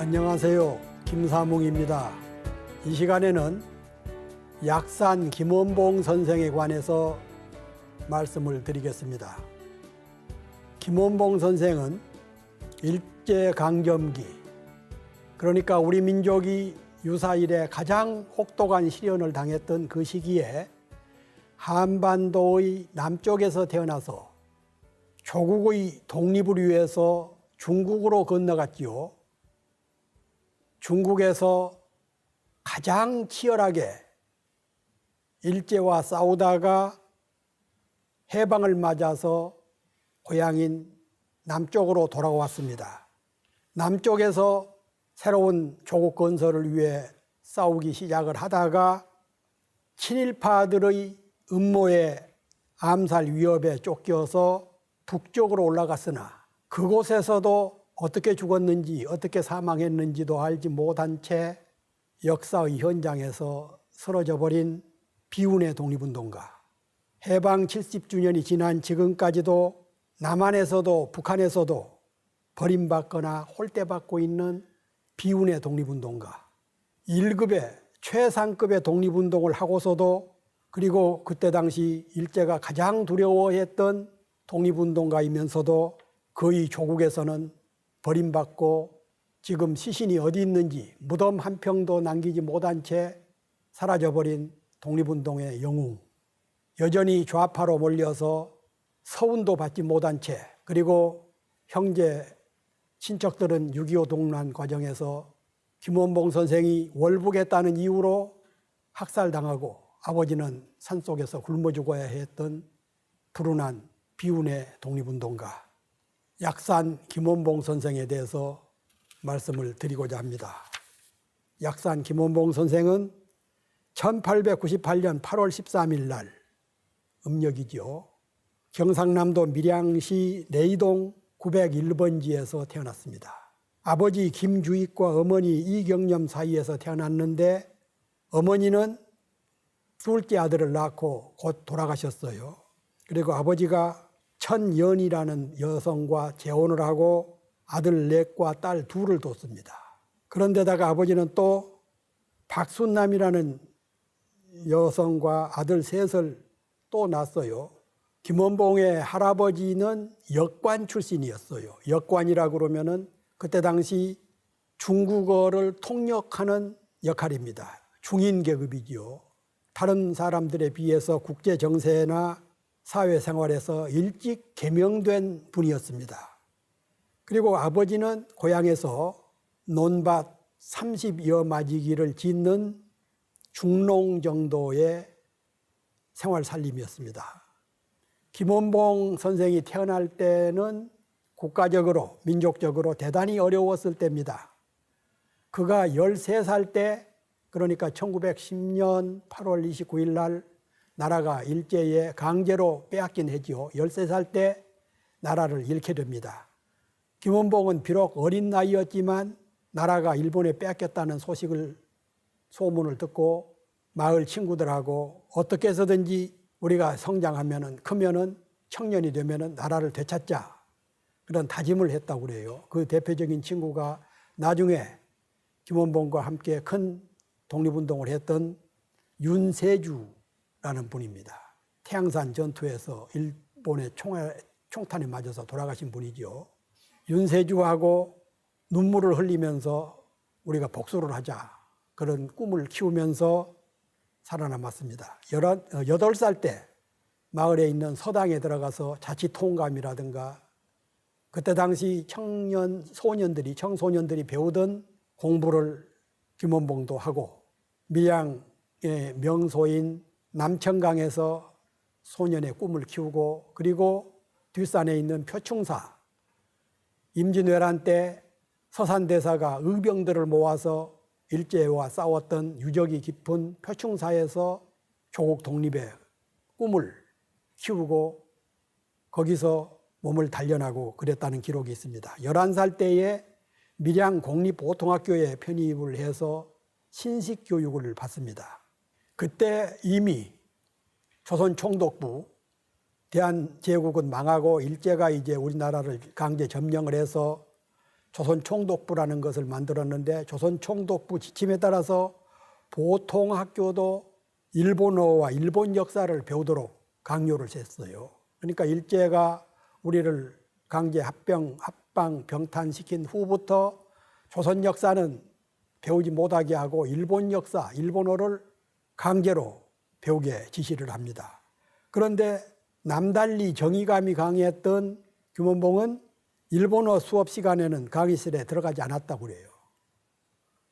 안녕하세요. 김사몽입니다. 이 시간에는 약산 김원봉 선생에 관해서 말씀을 드리겠습니다. 김원봉 선생은 일제강점기, 그러니까 우리 민족이 유사 이래 가장 혹독한 시련을 당했던 그 시기에 한반도의 남쪽에서 태어나서 조국의 독립을 위해서 중국으로 건너갔지요. 중국에서 가장 치열하게 일제와 싸우다가 해방을 맞아서 고향인 남쪽으로 돌아왔습니다. 남쪽에서 새로운 조국 건설을 위해 싸우기 시작을 하다가 친일파들의 음모에 암살 위협에 쫓겨서 북쪽으로 올라갔으나 그곳에서도 어떻게 죽었는지 어떻게 사망했는지도 알지 못한 채 역사의 현장에서 쓰러져 버린 비운의 독립운동가, 해방 70주년이 지난 지금까지도 남한에서도 북한에서도 버림받거나 홀대받고 있는 비운의 독립운동가, 1급의 최상급의 독립운동을 하고서도, 그리고 그때 당시 일제가 가장 두려워했던 독립운동가이면서도 그의 조국에서는 버림받고 지금 시신이 어디 있는지 무덤 한 평도 남기지 못한 채 사라져버린 독립운동의 영웅, 여전히 좌파로 몰려서 서운도 받지 못한 채, 그리고 형제 친척들은 6.25 동란 과정에서 김원봉 선생이 월북했다는 이유로 학살당하고 아버지는 산속에서 굶어 죽어야 했던 불운한 비운의 독립운동가 약산 김원봉 선생에 대해서 말씀을 드리고자 합니다. 약산 김원봉 선생은 1898년 8월 13일 날 음력이죠. 경상남도 밀양시 내이동 901번지에서 태어났습니다. 아버지 김주익과 어머니 이경념 사이에서 태어났는데 어머니는 둘째 아들을 낳고 곧 돌아가셨어요. 그리고 아버지가 천연이라는 여성과 재혼을 하고 아들 넷과 딸 둘을 뒀습니다. 그런데다가 아버지는 또 박순남이라는 여성과 아들 셋을 또 낳았어요. 김원봉의 할아버지는 역관 출신이었어요. 역관이라고 그러면은 그때 당시 중국어를 통역하는 역할입니다. 중인 계급이지요. 다른 사람들에 비해서 국제 정세나 사회생활에서 일찍 개명된 분이었습니다. 그리고 아버지는 고향에서 논밭 30여 마지기를 짓는 중농 정도의 생활 살림이었습니다. 김원봉 선생이 태어날 때는 국가적으로 민족적으로 대단히 어려웠을 때입니다. 그가 13살 때, 그러니까 1910년 8월 29일 날 나라가 일제에 강제로 빼앗긴 했지요. 13살 때 나라를 잃게 됩니다. 김원봉은 비록 어린 나이였지만 나라가 일본에 빼앗겼다는 소문을 듣고 마을 친구들하고 어떻게 해서든지 우리가 성장하면은, 크면은, 청년이 되면은 나라를 되찾자, 그런 다짐을 했다고 그래요. 그 대표적인 친구가 나중에 김원봉과 함께 큰 독립운동을 했던 윤세주라는 분입니다. 태양산 전투에서 일본의 총탄에 맞아서 돌아가신 분이죠. 윤세주하고 눈물을 흘리면서 우리가 복수를 하자, 그런 꿈을 키우면서 살아남았습니다. 8살 때 마을에 있는 서당에 들어가서 자치통감이라든가 그때 당시 청소년들이 배우던 공부를 김원봉도 하고, 밀양의 명소인 남천강에서 소년의 꿈을 키우고, 그리고 뒷산에 있는 표충사, 임진왜란 때 서산대사가 의병들을 모아서 일제와 싸웠던 유적이 깊은 표충사에서 조국 독립의 꿈을 키우고 거기서 몸을 단련하고 그랬다는 기록이 있습니다. 11살 때에 밀양 공립보통학교에 편입을 해서 신식교육을 받습니다. 그때 이미 조선 총독부, 대한제국은 망하고 일제가 이제 우리나라를 강제 점령을 해서 조선총독부라는 것을 만들었는데 조선총독부 지침에 따라서 보통 학교도 일본어와 일본 역사를 배우도록 강요를 했어요. 그러니까 일제가 우리를 강제 합방, 병탄시킨 후부터 조선 역사는 배우지 못하게 하고 일본 역사, 일본어를 강제로 배우게 지시를 합니다. 그런데 남달리 정의감이 강했던 김원봉은 일본어 수업 시간에는 강의실에 들어가지 않았다고 그래요.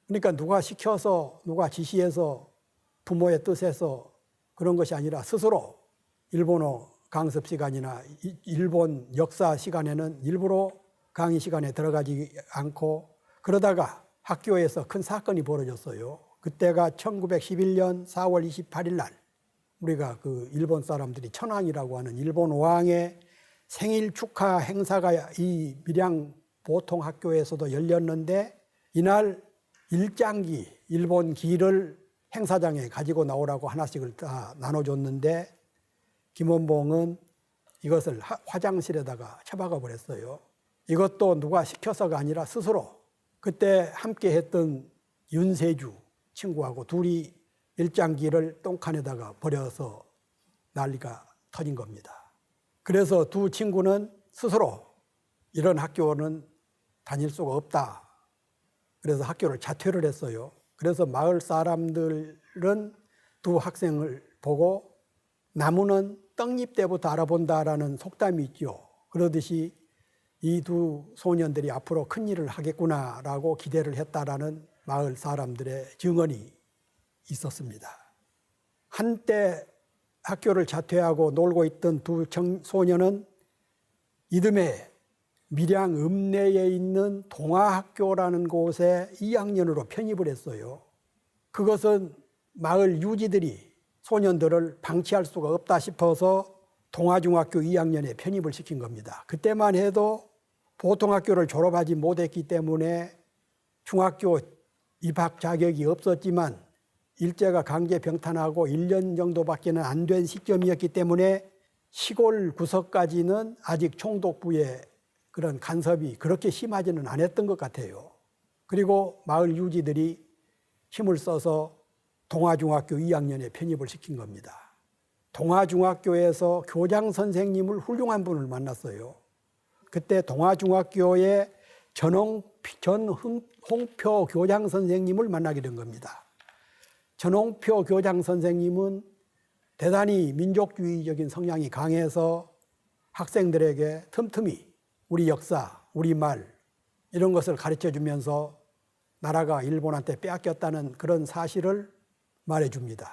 그러니까 누가 시켜서, 누가 지시해서, 부모의 뜻에서 그런 것이 아니라 스스로 일본어 강습 시간이나 일본 역사 시간에는 일부러 강의 시간에 들어가지 않고 그러다가 학교에서 큰 사건이 벌어졌어요. 그때가 1911년 4월 28일 날 우리가 그 일본 사람들이 천황이라고 하는 일본 왕의 생일 축하 행사가 이 밀양 보통학교에서도 열렸는데 이날 일장기, 일본 기를 행사장에 가지고 나오라고 하나씩을 다 나눠줬는데 김원봉은 이것을 화장실에다가 처박아 버렸어요. 이것도 누가 시켜서가 아니라 스스로 그때 함께 했던 윤세주 친구하고 둘이 일장기를 똥칸에다가 버려서 난리가 터진 겁니다. 그래서 두 친구는 스스로 이런 학교는 다닐 수가 없다. 그래서 학교를 자퇴를 했어요. 그래서 마을 사람들은 두 학생을 보고 나무는 떡잎 때부터 알아본다라는 속담이 있죠. 그러듯이 이 두 소년들이 앞으로 큰 일을 하겠구나라고 기대를 했다라는 마을 사람들의 증언이 있었습니다. 한때 학교를 자퇴하고 놀고 있던 두 소년은 이듬해 밀양 읍내에 있는 동아학교라는 곳에 2학년으로 편입을 했어요. 그것은 마을 유지들이 소년들을 방치할 수가 없다 싶어서 동아중학교 2학년에 편입을 시킨 겁니다. 그때만 해도 보통학교를 졸업하지 못했기 때문에 중학교 입학 자격이 없었지만 일제가 강제 병탄하고 1년 정도밖에는 안 된 시점이었기 때문에 시골 구석까지는 아직 총독부의 그런 간섭이 그렇게 심하지는 않았던 것 같아요. 그리고 마을 유지들이 힘을 써서 동아중학교 2학년에 편입을 시킨 겁니다. 동아중학교에서 교장 선생님을 훌륭한 분을 만났어요. 그때 동아중학교의 전홍표 교장 선생님을 만나게 된 겁니다. 전홍표 교장 선생님은 대단히 민족주의적인 성향이 강해서 학생들에게 틈틈이 우리 역사, 우리 말 이런 것을 가르쳐 주면서 나라가 일본한테 빼앗겼다는 그런 사실을 말해줍니다.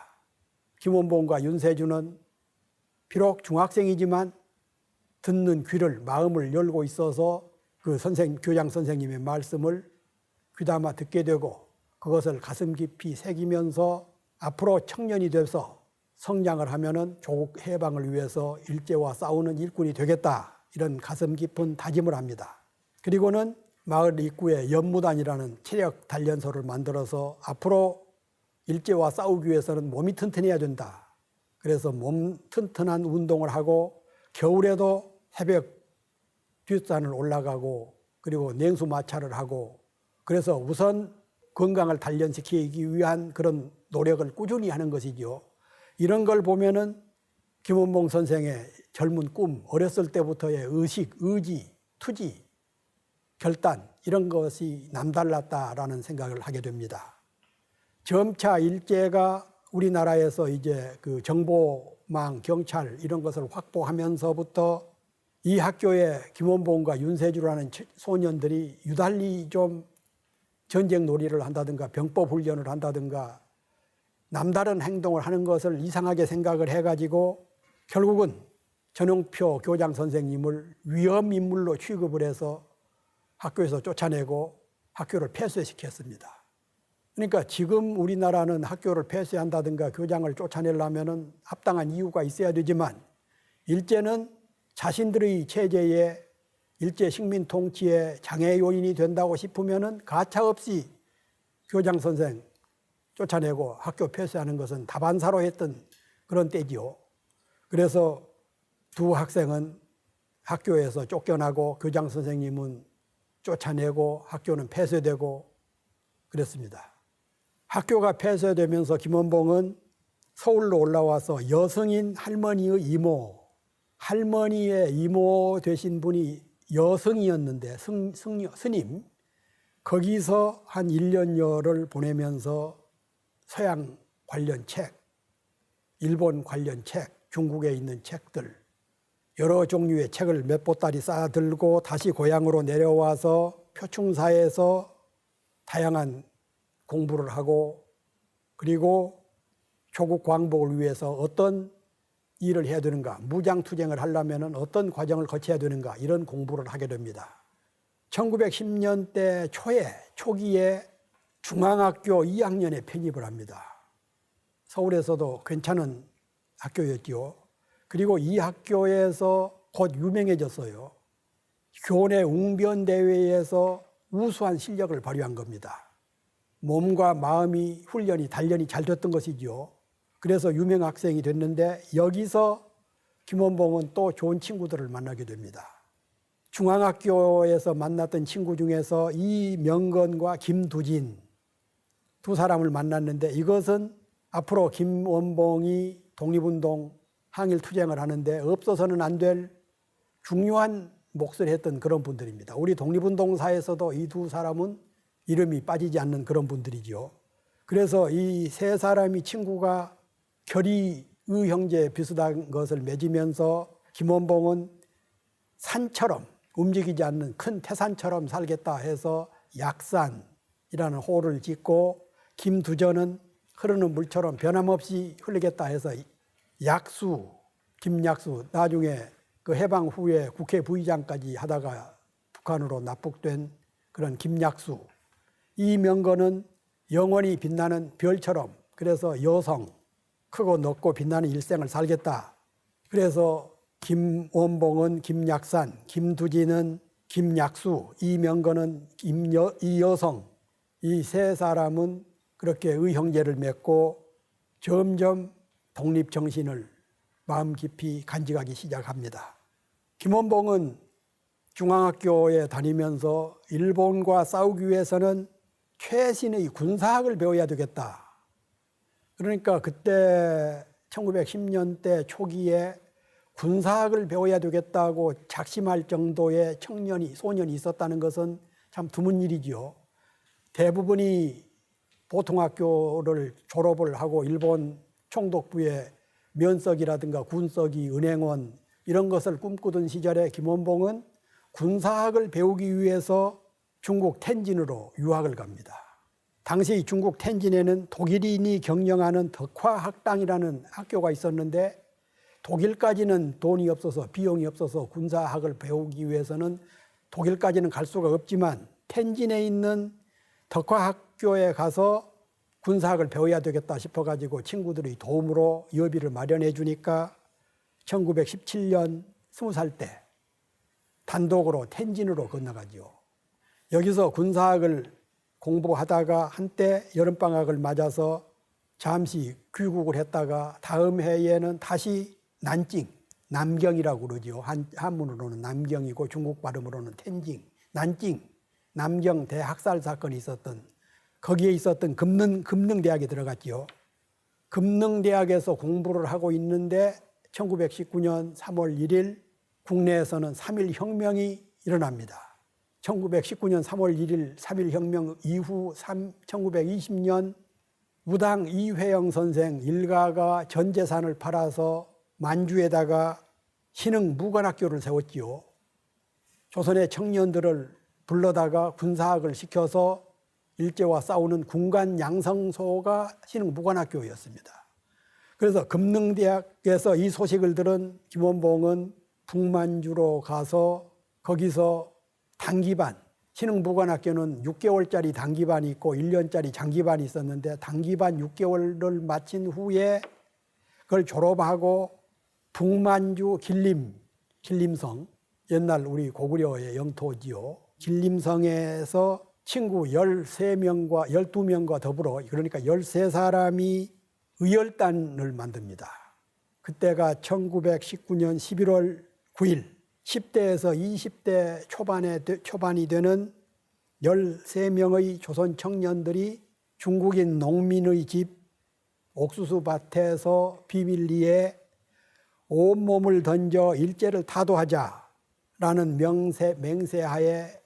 김원봉과 윤세주는 비록 중학생이지만 듣는 귀를, 마음을 열고 있어서 그 교장 선생님의 말씀을 귀담아 듣게 되고 그것을 가슴 깊이 새기면서 앞으로 청년이 돼서 성장을 하면은 조국 해방을 위해서 일제와 싸우는 일꾼이 되겠다. 이런 가슴 깊은 다짐을 합니다. 그리고는 마을 입구에 연무단이라는 체력 단련소를 만들어서 앞으로 일제와 싸우기 위해서는 몸이 튼튼해야 된다. 그래서 몸 튼튼한 운동을 하고 겨울에도 새벽 뒷산을 올라가고 그리고 냉수 마찰을 하고 그래서 우선 건강을 단련시키기 위한 그런 노력을 꾸준히 하는 것이죠. 이런 걸 보면은 김원봉 선생의 젊은 꿈, 어렸을 때부터의 의식, 의지, 투지, 결단 이런 것이 남달랐다라는 생각을 하게 됩니다. 점차 일제가 우리나라에서 이제 그 정보망, 경찰 이런 것을 확보하면서부터 이 학교에 김원봉과 윤세주라는 소년들이 유달리 좀 전쟁 놀이를 한다든가 병법 훈련을 한다든가 남다른 행동을 하는 것을 이상하게 생각을 해가지고 결국은 전홍표 교장 선생님을 위험 인물로 취급을 해서 학교에서 쫓아내고 학교를 폐쇄시켰습니다. 그러니까 지금 우리나라는 학교를 폐쇄한다든가 교장을 쫓아내려면 합당한 이유가 있어야 되지만 일제는 자신들의 체제에 일제 식민 통치의 장애 요인이 된다고 싶으면은 가차없이 교장 선생 쫓아내고 학교 폐쇄하는 것은 다반사로 했던 그런 때지요. 그래서 두 학생은 학교에서 쫓겨나고 교장 선생님은 쫓아내고 학교는 폐쇄되고 그랬습니다. 학교가 폐쇄되면서 김원봉은 서울로 올라와서 여성인 할머니의 이모, 할머니의 이모 되신 분이 여성이었는데 스님, 거기서 한 1년여를 보내면서 서양 관련 책, 일본 관련 책, 중국에 있는 책들, 여러 종류의 책을 몇 보따리 쌓아들고 다시 고향으로 내려와서 표충사에서 다양한 공부를 하고, 그리고 조국 광복을 위해서 어떤 일을 해야 되는가, 무장투쟁을 하려면 어떤 과정을 거쳐야 되는가, 이런 공부를 하게 됩니다. 1910년대 초기에 중앙학교 2학년에 편입을 합니다. 서울에서도 괜찮은 학교였죠. 그리고 이 학교에서 곧 유명해졌어요. 교내 웅변대회에서 우수한 실력을 발휘한 겁니다. 몸과 마음이 훈련이 단련이 잘 됐던 것이죠. 그래서 유명 학생이 됐는데 여기서 김원봉은 또 좋은 친구들을 만나게 됩니다. 중앙학교에서 만났던 친구 중에서 이명건과 김두진 두 사람을 만났는데, 이것은 앞으로 김원봉이 독립운동 항일투쟁을 하는데 없어서는 안 될 중요한 몫을 했던 그런 분들입니다. 우리 독립운동사에서도 이 두 사람은 이름이 빠지지 않는 그런 분들이죠. 그래서 이 세 사람이 친구가 결의 형제 비슷한 것을 맺으면서 김원봉은 산처럼 움직이지 않는 큰 태산처럼 살겠다 해서 약산이라는 호를 짓고, 김두전은 흐르는 물처럼 변함없이 흐르겠다 해서 약수, 김약수, 나중에 그 해방 후에 국회 부의장까지 하다가 북한으로 납북된 그런 김약수, 이명건은 영원히 빛나는 별처럼, 그래서 여성, 크고 넓고 빛나는 일생을 살겠다. 그래서 김원봉은 김약산, 김두진은 김약수, 이명건은 이여성, 이 세 사람은 그렇게 의형제를 맺고 점점 독립정신을 마음 깊이 간직하기 시작합니다. 김원봉은 중앙학교에 다니면서 일본과 싸우기 위해서는 최신의 군사학을 배워야 되겠다. 그러니까 그때 1910년대 초기에 군사학을 배워야 되겠다고 작심할 정도의 소년이 있었다는 것은 참 드문 일이지요. 대부분이 보통학교를 졸업을 하고 일본 총독부의 면석이라든가 군석이, 은행원 이런 것을 꿈꾸던 시절에 김원봉은 군사학을 배우기 위해서 중국 텐진으로 유학을 갑니다. 당시 중국 텐진에는 독일인이 경영하는 덕화학당이라는 학교가 있었는데, 독일까지는 돈이 없어서, 비용이 없어서 군사학을 배우기 위해서는 독일까지는 갈 수가 없지만 텐진에 있는 덕화학교에 가서 군사학을 배워야 되겠다 싶어가지고 친구들의 도움으로 여비를 마련해 주니까 1917년 20살 때 단독으로 텐진으로 건너가죠. 여기서 군사학을 공부하다가 한때 여름방학을 맞아서 잠시 귀국을 했다가 다음 해에는 다시 난징, 남경이라고 그러죠. 한문으로는 남경이고 중국 발음으로는 텐징, 난징, 남경 대학살 사건이 있었던, 거기에 있었던 금능대학에 들어갔죠. 금능대학에서 공부를 하고 있는데 1919년 3월 1일 국내에서는 3.1 혁명이 일어납니다. 1919년 3월 1일 3.1 혁명 이후 1920년 무당 이회영 선생 일가가 전 재산을 팔아서 만주에다가 신흥 무관학교를 세웠지요. 조선의 청년들을 불러다가 군사학을 시켜서 일제와 싸우는 군관 양성소가 신흥 무관학교였습니다. 그래서 금능대학에서 이 소식을 들은 김원봉은 북만주로 가서 거기서 단기반, 신흥무관학교는 6개월짜리 단기반이 있고 1년짜리 장기반이 있었는데 단기반 6개월을 마친 후에 그걸 졸업하고 북만주 길림성, 옛날 우리 고구려의 영토지요. 길림성에서 친구 13명과 12명과 더불어, 그러니까 13사람이 의열단을 만듭니다. 그때가 1919년 11월 9일 10대에서 20대 초반이 되는 13명의 조선 청년들이 중국인 농민의 집 옥수수 밭에서 비밀리에 온몸을 던져 일제를 타도하자라는 맹세하에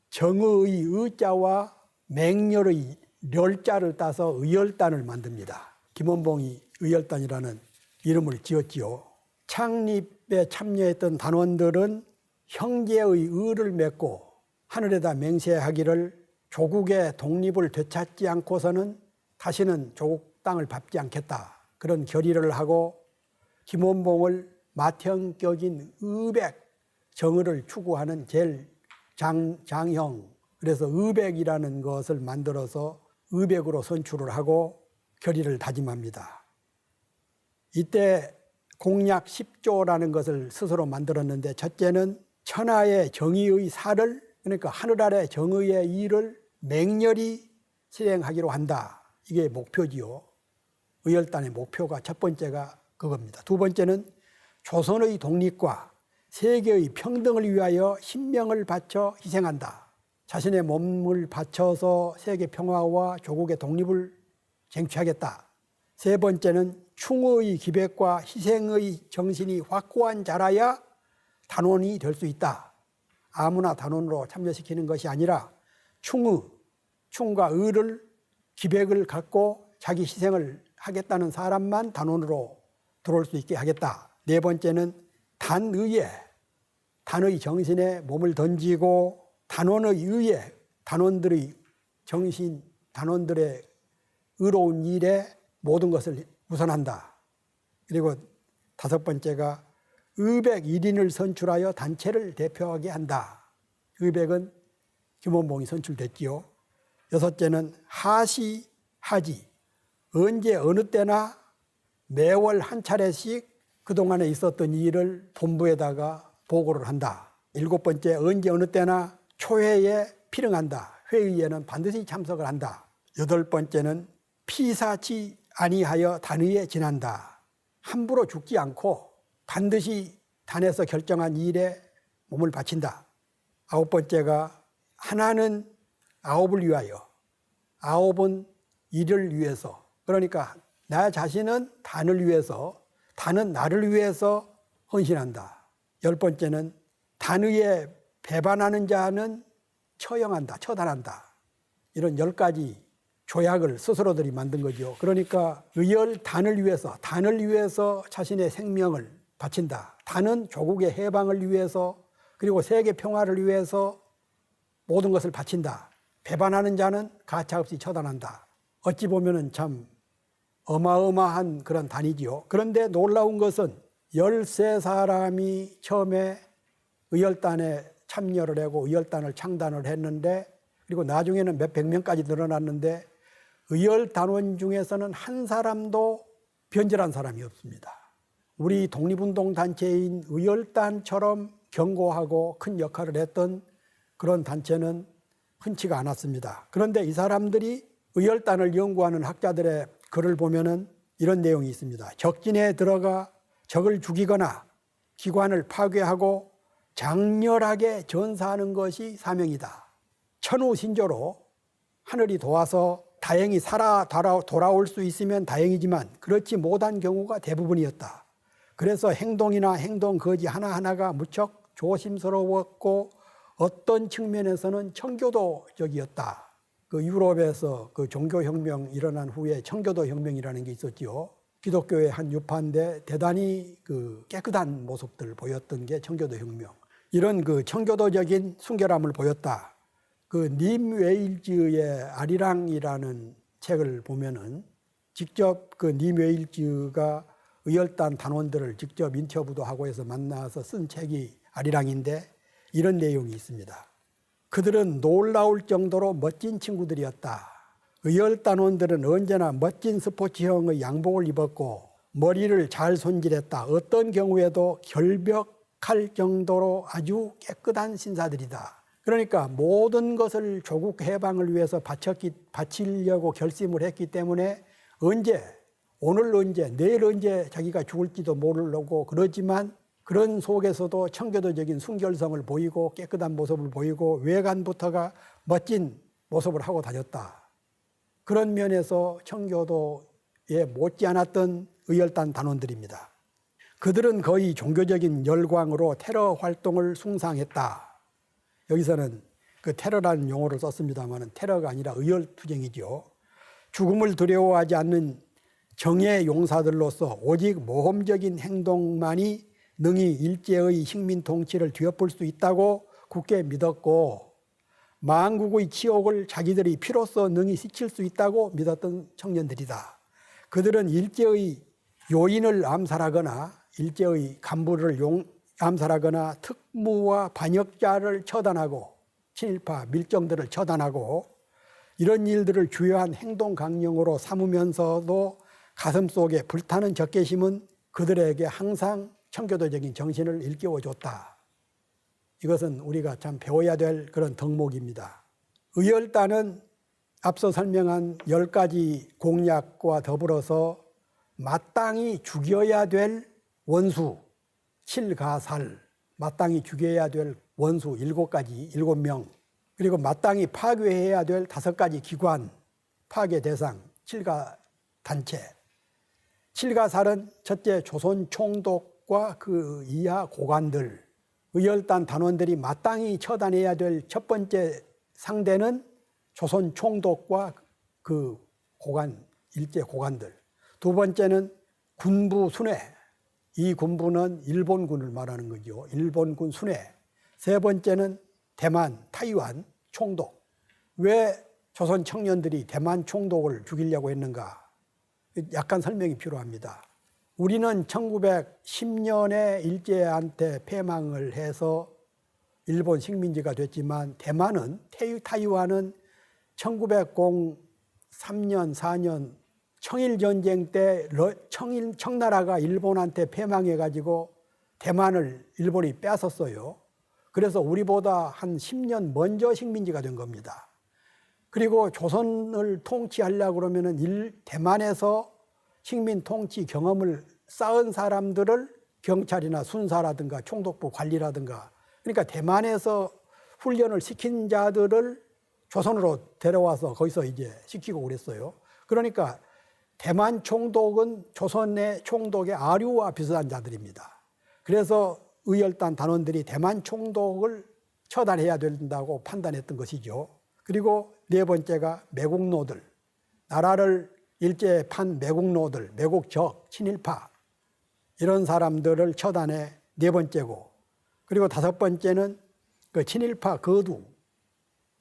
정의의 의자와 맹렬의 렬자를 따서 의열단을 만듭니다. 김원봉이 의열단이라는 이름을 지었지요. 창립에 참여했던 단원들은 형제의 의를 맺고 하늘에다 맹세하기를 조국의 독립을 되찾지 않고서는 다시는 조국 땅을 밟지 않겠다. 그런 결의를 하고 김원봉을 맏형격인 의백 정의를 추구하는 제일 장형, 그래서 의백이라는 것을 만들어서 의백으로 선출을 하고 결의를 다짐합니다. 이때 공약 10조라는 것을 스스로 만들었는데, 첫째는 천하의 정의의 사를, 그러니까 하늘 아래 정의의 일을 맹렬히 실행하기로 한다. 이게 목표지요. 의열단의 목표가 첫 번째가 그겁니다. 두 번째는 조선의 독립과 세계의 평등을 위하여 신명을 바쳐 희생한다. 자신의 몸을 바쳐서 세계 평화와 조국의 독립을 쟁취하겠다. 세 번째는 충의의 기백과 희생의 정신이 확고한 자라야 단원이 될 수 있다. 아무나 단원으로 참여시키는 것이 아니라 충과 의를 기백을 갖고 자기 희생을 하겠다는 사람만 단원으로 들어올 수 있게 하겠다. 네 번째는 단의 정신에 몸을 던지고 단원의 의에 단원들의 정신, 단원들의 의로운 일에 모든 것을 우선한다. 그리고 다섯 번째가 의백 1인을 선출하여 단체를 대표하게 한다. 의백은 김원봉이 선출됐지요. 여섯째는 하지. 언제 어느 때나 매월 한 차례씩 그동안에 있었던 일을 본부에다가 보고를 한다. 일곱 번째, 언제 어느 때나 초회에 필응한다. 회의에는 반드시 참석을 한다. 여덟 번째는 피사치 아니하여 단의에 지난다. 함부로 죽지 않고 반드시 단에서 결정한 일에 몸을 바친다. 아홉 번째가 하나는 아홉을 위하여, 아홉은 일을 위해서, 그러니까 나 자신은 단을 위해서, 단은 나를 위해서 헌신한다. 열 번째는 단의에 배반하는 자는 처단한다. 이런 10가지 조약을 스스로들이 만든 거죠. 그러니까 의열단을 위해서, 단을 위해서 자신의 생명을 바친다. 단은 조국의 해방을 위해서, 그리고 세계 평화를 위해서 모든 것을 바친다. 배반하는 자는 가차없이 처단한다. 어찌 보면은 참 어마어마한 그런 단이지요. 그런데 놀라운 것은 13사람이 처음에 의열단에 참여를 하고 의열단을 창단을 했는데, 그리고 나중에는 몇백 명까지 늘어났는데, 의열단원 중에서는 한 사람도 변절한 사람이 없습니다. 우리 독립운동 단체인 의열단처럼 견고하고 큰 역할을 했던 그런 단체는 흔치가 않았습니다. 그런데 이 사람들이 의열단을 연구하는 학자들의 글을 보면은 이런 내용이 있습니다. 적진에 들어가 적을 죽이거나 기관을 파괴하고 장렬하게 전사하는 것이 사명이다. 천우신조로 하늘이 도와서 다행히 살아 돌아올 수 있으면 다행이지만 그렇지 못한 경우가 대부분이었다. 그래서 행동이나 행동 거지 하나하나가 무척 조심스러웠고 어떤 측면에서는 청교도적이었다. 그 유럽에서 그 종교혁명 일어난 후에 청교도혁명이라는 게 있었지요. 기독교의 한 유파인데 대단히 그 깨끗한 모습들을 보였던 게 청교도혁명. 이런 그 청교도적인 순결함을 보였다. 그 님 웨일즈의 아리랑이라는 책을 보면은 직접 그 님 웨일즈가 의열단 단원들을 직접 인터뷰도 하고 해서 만나서 쓴 책이 아리랑인데 이런 내용이 있습니다. 그들은 놀라울 정도로 멋진 친구들이었다. 의열단원들은 언제나 멋진 스포츠형의 양복을 입었고 머리를 잘 손질했다. 어떤 경우에도 결벽할 정도로 아주 깨끗한 신사들이다. 그러니까 모든 것을 조국 해방을 위해서 바치려고 결심을 했기 때문에 언제, 오늘 언제, 내일 언제 자기가 죽을지도 모르고 그러지만 그런 속에서도 청교도적인 순결성을 보이고 깨끗한 모습을 보이고 외관부터가 멋진 모습을 하고 다녔다. 그런 면에서 청교도에 못지않았던 의열단 단원들입니다. 그들은 거의 종교적인 열광으로 테러 활동을 숭상했다. 여기서는 그 테러라는 용어를 썼습니다만 테러가 아니라 의열투쟁이죠. 죽음을 두려워하지 않는 정의 용사들로서 오직 모험적인 행동만이 능히 일제의 식민 통치를 뒤엎을 수 있다고 굳게 믿었고 만국의 치욕을 자기들이 피로써 능히 스칠 수 있다고 믿었던 청년들이다. 그들은 일제의 요인을 암살하거나 일제의 간부를 암살하거나 특무와 반역자를 처단하고 친일파 밀정들을 처단하고 이런 일들을 주요한 행동 강령으로 삼으면서도 가슴속에 불타는 적개심은 그들에게 항상 청교도적인 정신을 일깨워줬다. 이것은 우리가 참 배워야 될 그런 덕목입니다. 의열단은 앞서 설명한 10가지 공약과 더불어서 마땅히 죽여야 될 원수 7가살, 마땅히 죽여야 될 원수 7가지, 7명, 그리고 마땅히 파괴해야 될 5가지 기관, 파괴 대상 7가 단체. 7가살은 첫째 조선 총독과 그 이하 고관들, 의열단 단원들이 마땅히 처단해야 될 첫 번째 상대는 조선 총독과 그 고관, 일제 고관들. 두 번째는 군부 순회. 이 군부는 일본군을 말하는 거죠. 일본군 순회. 세 번째는 대만, 타이완 총독. 왜 조선 청년들이 대만 총독을 죽이려고 했는가? 약간 설명이 필요합니다. 우리는 1910년에 일제한테 패망을 해서 일본 식민지가 됐지만 대만은, 타이완은 1903년, 4년 청일전쟁 때 청나라가 일본한테 패망해가지고 대만을 일본이 뺏었어요. 그래서 우리보다 한 10년 먼저 식민지가 된 겁니다. 그리고 조선을 통치하려고 그러면은 대만에서 식민 통치 경험을 쌓은 사람들을 경찰이나 순사라든가 총독부 관리라든가 그러니까 대만에서 훈련을 시킨 자들을 조선으로 데려와서 거기서 이제 시키고 그랬어요. 그러니까 대만 총독은 조선의 총독의 아류와 비슷한 자들입니다. 그래서 의열단 단원들이 대만 총독을 처단해야 된다고 판단했던 것이죠. 그리고 네 번째가 매국노들, 나라를 일제에 판 매국노들, 매국적, 친일파 이런 사람들을 처단해 네 번째고, 그리고 다섯 번째는 그 친일파 거두,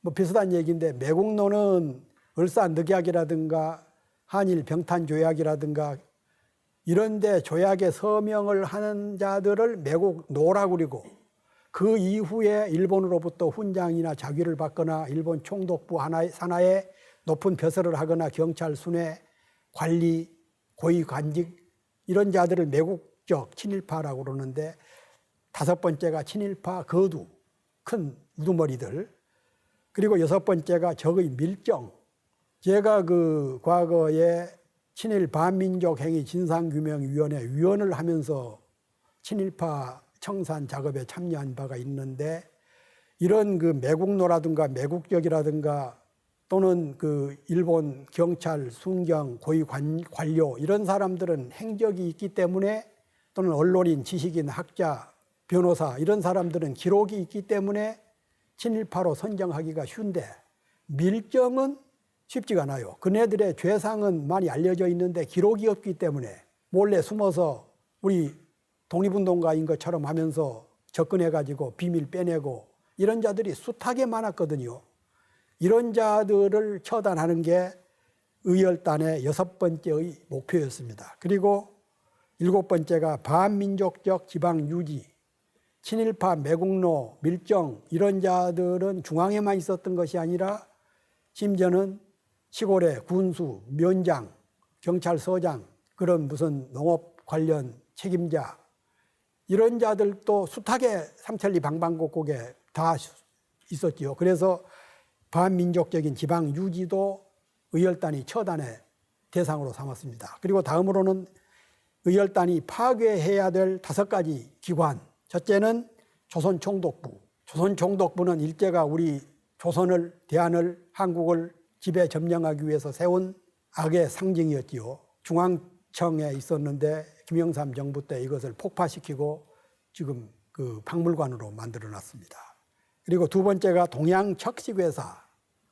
뭐 비슷한 얘기인데 매국노는 을사늑약이라든가 한일 병탄조약이라든가 이런데 조약에 서명을 하는 자들을 매국노라고 그리고 그 이후에 일본으로부터 훈장이나 자귀를 받거나 일본 총독부 산하에 높은 벼슬을 하거나 경찰 순회, 관리, 고위 관직 이런 자들을 매국적 친일파라고 그러는데 다섯 번째가 친일파 거두, 큰 우두머리들, 그리고 여섯 번째가 적의 밀정. 제가 그 과거에 친일 반민족 행위 진상규명위원회 위원을 하면서 친일파 청산 작업에 참여한 바가 있는데 이런 그 매국노라든가 매국적이라든가 또는 그 일본 경찰, 순경, 고위 관료 이런 사람들은 행적이 있기 때문에 또는 언론인, 지식인, 학자, 변호사 이런 사람들은 기록이 있기 때문에 친일파로 선정하기가 쉬운데 밀정은 쉽지가 않아요. 그네들의 죄상은 많이 알려져 있는데 기록이 없기 때문에 몰래 숨어서 우리 독립운동가인 것처럼 하면서 접근해가지고 비밀 빼내고 이런 자들이 숱하게 많았거든요. 이런 자들을 처단하는 게 의열단의 여섯 번째의 목표였습니다. 그리고 일곱 번째가 반민족적 지방 유지, 친일파, 매국노, 밀정 이런 자들은 중앙에만 있었던 것이 아니라 심지어는 시골의 군수, 면장, 경찰서장, 그런 무슨 농업 관련 책임자 이런 자들도 숱하게 삼천리 방방곡곡에 다 있었지요. 그래서 반민족적인 지방 유지도 의열단이 처단의 대상으로 삼았습니다. 그리고 다음으로는 의열단이 파괴해야 될 5가지 기관. 첫째는 조선총독부. 조선총독부는 일제가 우리 조선을, 대한을, 한국을 지배 점령하기 위해서 세운 악의 상징이었지요. 중앙청에 있었는데 김영삼 정부 때 이것을 폭파시키고 지금 그 박물관으로 만들어 놨습니다. 그리고 두 번째가 동양척식회사,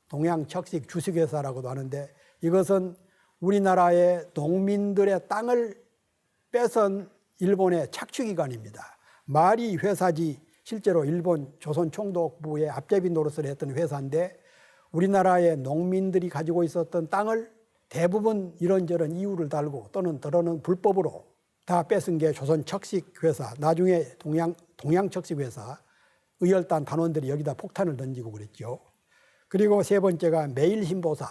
동양척식 주식회사라고도 하는데 이것은 우리나라의 농민들의 땅을 뺏은 일본의 착취기관입니다. 말이 회사지 실제로 일본 조선총독부의 앞제비 노릇을 했던 회사인데 우리나라의 농민들이 가지고 있었던 땅을 대부분 이런저런 이유를 달고 또는 때로는 불법으로 다 뺏은 게 조선척식회사, 나중에 동양척식회사, 의열단 단원들이 여기다 폭탄을 던지고 그랬죠. 그리고 세 번째가 매일신보사.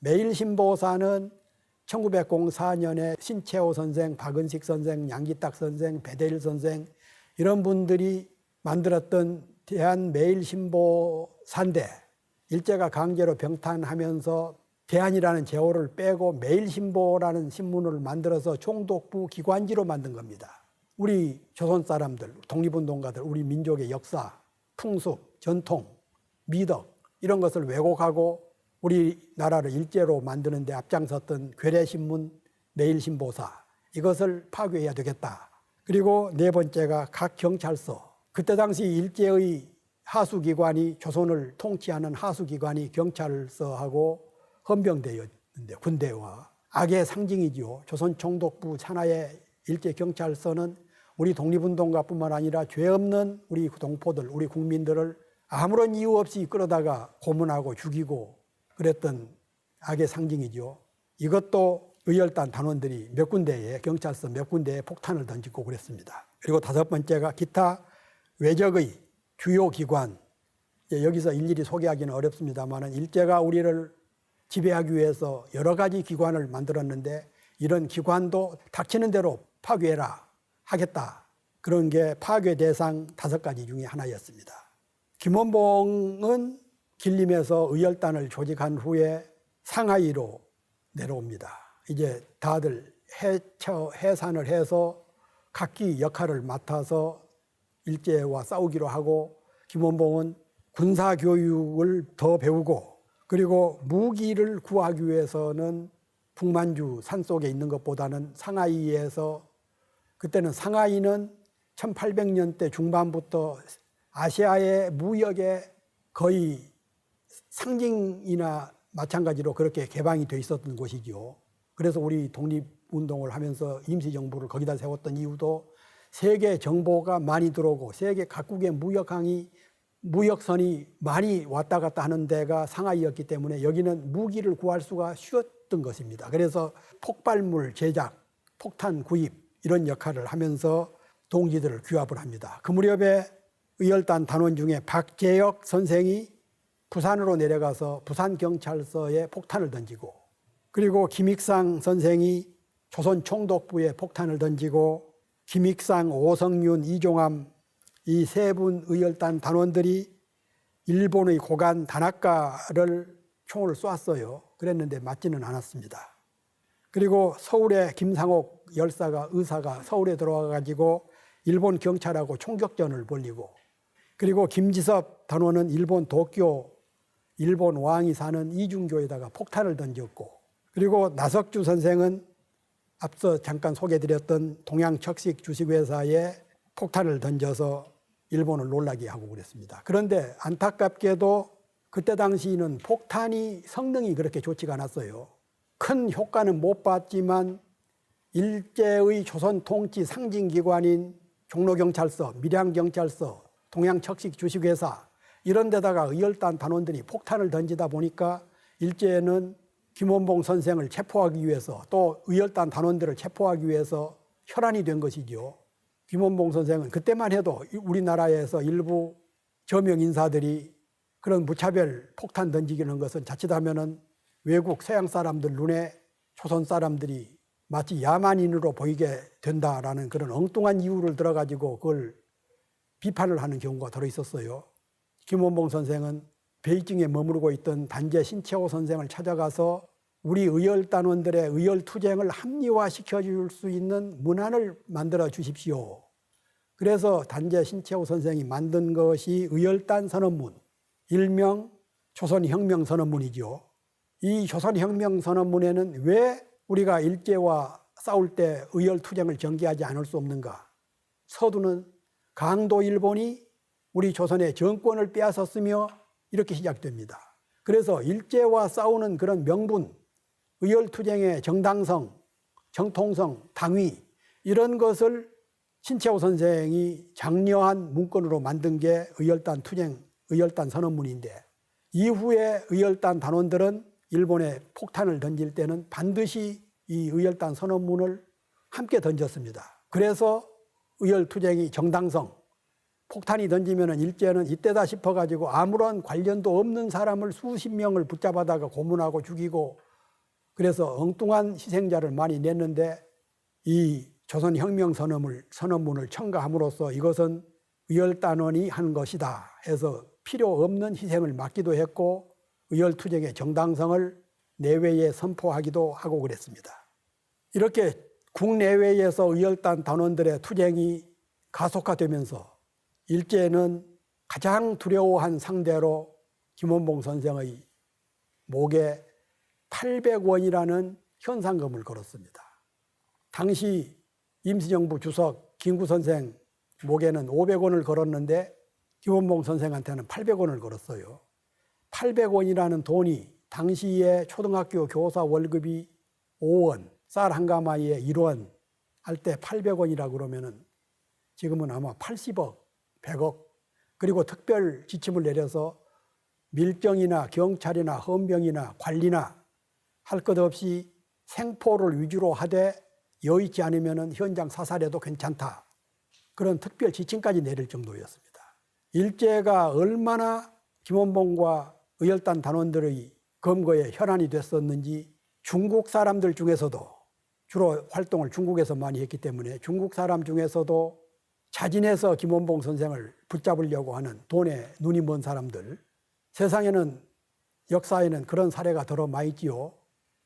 매일신보사는 1904년에 신채호 선생, 박은식 선생, 양기딱 선생, 배대일 선생 이런 분들이 만들었던 대한매일신보사인데 일제가 강제로 병탄하면서 대한이라는 제호를 빼고 매일신보라는 신문을 만들어서 총독부 기관지로 만든 겁니다. 우리 조선 사람들, 독립운동가들, 우리 민족의 역사, 풍습, 전통, 미덕 이런 것을 왜곡하고 우리나라를 일제로 만드는 데 앞장섰던 괴뢰신문, 매일신보사 이것을 파괴해야 되겠다. 그리고 네 번째가 각 경찰서. 그때 당시 일제의 하수기관이 조선을 통치하는 하수기관이 경찰서하고 헌병대였는데 군대와 악의 상징이지요. 조선총독부 산하의 일제경찰서는 우리 독립운동가뿐만 아니라 죄 없는 우리 동포들, 우리 국민들을 아무런 이유 없이 끌어다가 고문하고 죽이고 그랬던 악의 상징이죠. 이것도 의열단 단원들이 몇 군데에 경찰서 몇 군데에 폭탄을 던지고 그랬습니다. 그리고 다섯 번째가 기타 외적의 주요 기관. 여기서 일일이 소개하기는 어렵습니다만 일제가 우리를 지배하기 위해서 여러 가지 기관을 만들었는데 이런 기관도 닥치는 대로 파괴해라 하겠다. 그런 게 파괴 대상 5가지 중에 하나였습니다. 김원봉은 길림에서 의열단을 조직한 후에 상하이로 내려옵니다. 이제 다들 해산을 해서 각기 역할을 맡아서 일제와 싸우기로 하고 김원봉은 군사교육을 더 배우고 그리고 무기를 구하기 위해서는 북만주 산속에 있는 것보다는 상하이에서 그때는 상하이는 1800년대 중반부터 아시아의 무역의 거의 상징이나 마찬가지로 그렇게 개방이 돼 있었던 곳이죠. 그래서 우리 독립운동을 하면서 임시정부를 거기다 세웠던 이유도 세계 정보가 많이 들어오고 세계 각국의 무역선이 많이 왔다 갔다 하는 데가 상하이였기 때문에 여기는 무기를 구할 수가 쉬웠던 것입니다. 그래서 폭발물 제작, 폭탄 구입 이런 역할을 하면서 동지들을 규합을 합니다. 그 무렵에 의열단 단원 중에 박재혁 선생이 부산으로 내려가서 부산경찰서에 폭탄을 던지고 그리고 김익상 선생이 조선총독부에 폭탄을 던지고 김익상, 오성윤, 이종암 이 세 분 의열단 단원들이 일본의 고관 다나카를 총을 쐈어요. 그랬는데 맞지는 않았습니다. 그리고 서울에 김상옥 의사가 서울에 들어와 가지고 일본 경찰하고 총격전을 벌이고 그리고 김지섭 단원은 일본 도쿄 일본 왕이 사는 이중교에다가 폭탄을 던졌고 그리고 나석주 선생은 앞서 잠깐 소개드렸던 동양척식 주식회사에 폭탄을 던져서 일본을 놀라게 하고 그랬습니다. 그런데 안타깝게도 그때 당시에는 폭탄이 성능이 그렇게 좋지가 않았어요. 큰 효과는 못 봤지만 일제의 조선 통치 상징기관인 종로경찰서, 밀양경찰서, 동양척식 주식회사 이런 데다가 의열단 단원들이 폭탄을 던지다 보니까 일제는 김원봉 선생을 체포하기 위해서 또 의열단 단원들을 체포하기 위해서 혈안이 된 것이죠. 김원봉 선생은 그때만 해도 우리나라에서 일부 저명 인사들이 그런 무차별 폭탄 던지기는 것은 자칫하면은 외국 서양 사람들 눈에 조선 사람들이 마치 야만인으로 보이게 된다라는 그런 엉뚱한 이유를 들어가지고 그걸 비판을 하는 경우가 들어 있었어요. 김원봉 선생은 베이징에 머무르고 있던 단재 신채호 선생을 찾아가서 우리 의열단원들의 의열투쟁을 합리화시켜 줄 수 있는 문안을 만들어 주십시오. 그래서 단재 신채호 선생이 만든 것이 의열단 선언문, 일명 조선혁명선언문이죠. 이 조선혁명선언문에는 왜 우리가 일제와 싸울 때 의열투쟁을 전개하지 않을 수 없는가? 서두는 강도 일본이 우리 조선의 정권을 빼앗았으며 이렇게 시작됩니다. 그래서 일제와 싸우는 그런 명분, 의열투쟁의 정당성, 정통성, 당위 이런 것을 신채호 선생이 장려한 문건으로 만든 게 의열단 투쟁, 의열단 선언문인데 이후에 의열단 단원들은 일본에 폭탄을 던질 때는 반드시 이 의열단 선언문을 함께 던졌습니다. 그래서 의열투쟁이 정당성, 폭탄이 던지면 일제는 이때다 싶어가지고 아무런 관련도 없는 사람을 수십 명을 붙잡아다가 고문하고 죽이고 그래서 엉뚱한 희생자를 많이 냈는데 이 조선혁명선언문을 첨가함으로써 이것은 의열단원이 한 것이다 해서 필요 없는 희생을 막기도 했고 의열투쟁의 정당성을 내외에 선포하기도 하고 그랬습니다. 이렇게 국내외에서 의열단 단원들의 투쟁이 가속화되면서 일제는 가장 두려워한 상대로 김원봉 선생의 목에 800원이라는 현상금을 걸었습니다. 당시 임시정부 주석 김구 선생 목에는 500원을 걸었는데 김원봉 선생한테는 800원을 걸었어요. 800원이라는 돈이 당시에 초등학교 교사 월급이 5원, 쌀 한 가마에 1원 할 때 800원이라 그러면은 지금은 아마 80억, 100억, 그리고 특별 지침을 내려서 밀정이나 경찰이나 헌병이나 관리나 할 것 없이 생포를 위주로 하되 여의치 않으면 현장 사살해도 괜찮다. 그런 특별 지침까지 내릴 정도였습니다. 일제가 얼마나 김원봉과 의열단 단원들의 검거에 혈안이 됐었는지 중국 사람들 중에서도 주로 활동을 중국에서 많이 했기 때문에 중국 사람 중에서도 자진해서 김원봉 선생을 붙잡으려고 하는 돈에 눈이 먼 사람들, 세상에는 역사에는 그런 사례가 더러 많이 있지요.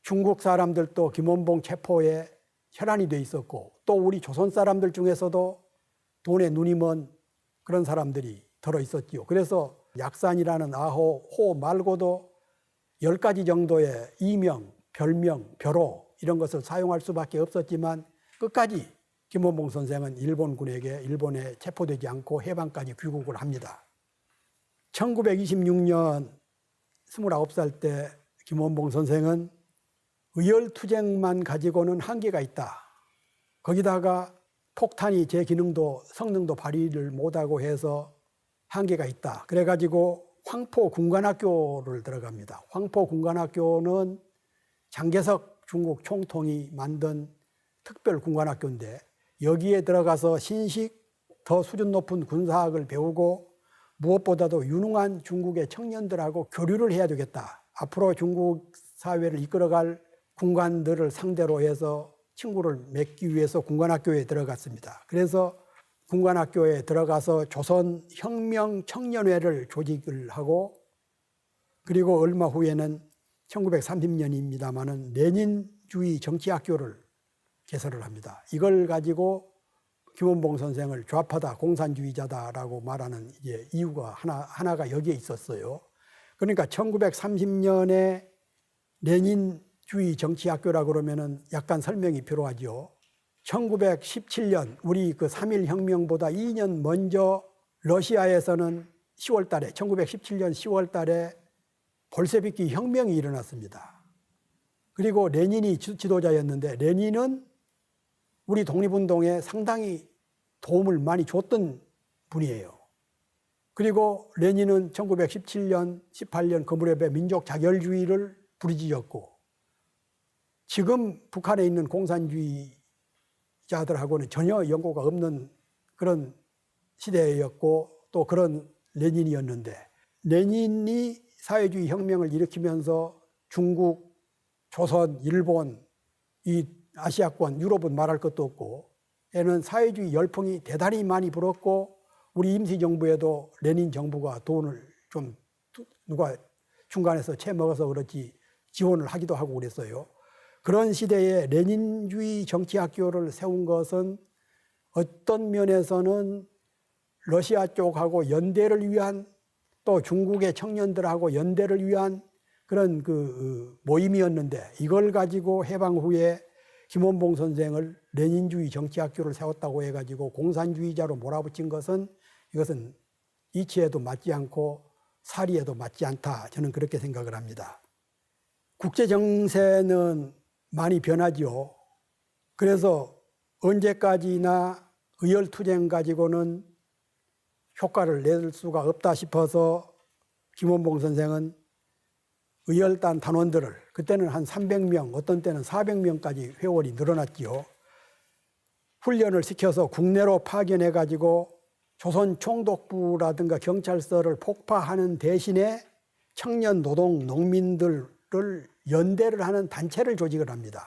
중국 사람들도 김원봉 체포에 혈안이 돼 있었고 또 우리 조선 사람들 중에서도 돈에 눈이 먼 그런 사람들이 들어 있었지요. 그래서 약산이라는 아호, 호 말고도 10가지 정도의 이명, 별명, 벼로 이런 것을 사용할 수밖에 없었지만 끝까지 김원봉 선생은 일본군에게 일본에 체포되지 않고 해방까지 귀국을 합니다. 1926년 29살 때 김원봉 선생은 의열투쟁만 가지고는 한계가 있다. 거기다가 폭탄이 제 기능도 성능도 발휘를 못하고 해서 한계가 있다. 그래가지고 황포군관학교를 들어갑니다. 황포군관학교는 장개석 중국 총통이 만든 특별군관학교인데 여기에 들어가서 신식 더 수준 높은 군사학을 배우고 무엇보다도 유능한 중국의 청년들하고 교류를 해야 되겠다. 앞으로 중국 사회를 이끌어갈 군관들을 상대로 해서 친구를 맺기 위해서 군관학교에 들어갔습니다. 그래서 군관학교에 들어가서 조선혁명청년회를 조직을 하고 그리고 얼마 후에는 1930년입니다마는 레닌주의 정치학교를 개설을 합니다. 이걸 가지고 김원봉 선생을 좌파다, 공산주의자다라고 말하는 이제 이유가 하나가 여기에 있었어요. 그러니까 1930년에 레닌주의 정치학교라고 그러면은 약간 설명이 필요하죠. 1917년 우리 그 3.1 혁명보다 2년 먼저 러시아에서는 10월 달에 1917년 10월 달에 볼셰비키 혁명이 일어났습니다. 그리고 레닌이 지도자였는데 레닌은 우리 독립운동에 상당히 도움을 많이 줬던 분이에요. 그리고 레닌은 1917년, 18년 그 무렵에 민족 자결주의를 부르짖었고 지금 북한에 있는 공산주의자들하고는 전혀 연고가 없는 그런 시대였고 또 그런 레닌이었는데 레닌이 사회주의 혁명을 일으키면서 중국, 조선, 일본, 이 아시아권, 유럽은 말할 것도 없고 에는 사회주의 열풍이 대단히 많이 불었고 우리 임시정부에도 레닌 정부가 돈을 좀 누가 중간에서 채먹어서 그렇지 지원을 하기도 하고 그랬어요. 그런 시대에 레닌주의 정치학교를 세운 것은 어떤 면에서는 러시아 쪽하고 연대를 위한, 또 중국의 청년들하고 연대를 위한 그런 그 모임이었는데, 이걸 가지고 해방 후에 김원봉 선생을 레닌주의 정치학교를 세웠다고 해가지고 공산주의자로 몰아붙인 것은, 이것은 이치에도 맞지 않고 사리에도 맞지 않다, 저는 그렇게 생각을 합니다. 국제 정세는 많이 변하죠. 그래서 언제까지나 의열투쟁 가지고는 효과를 낼 수가 없다 싶어서 김원봉 선생은 의열단 단원들을, 그때는 한 300명, 어떤 때는 400명까지 회원이 늘어났지요. 훈련을 시켜서 국내로 파견해 가지고 조선 총독부라든가 경찰서를 폭파하는 대신에 청년, 노동, 농민들을 연대를 하는 단체를 조직을 합니다.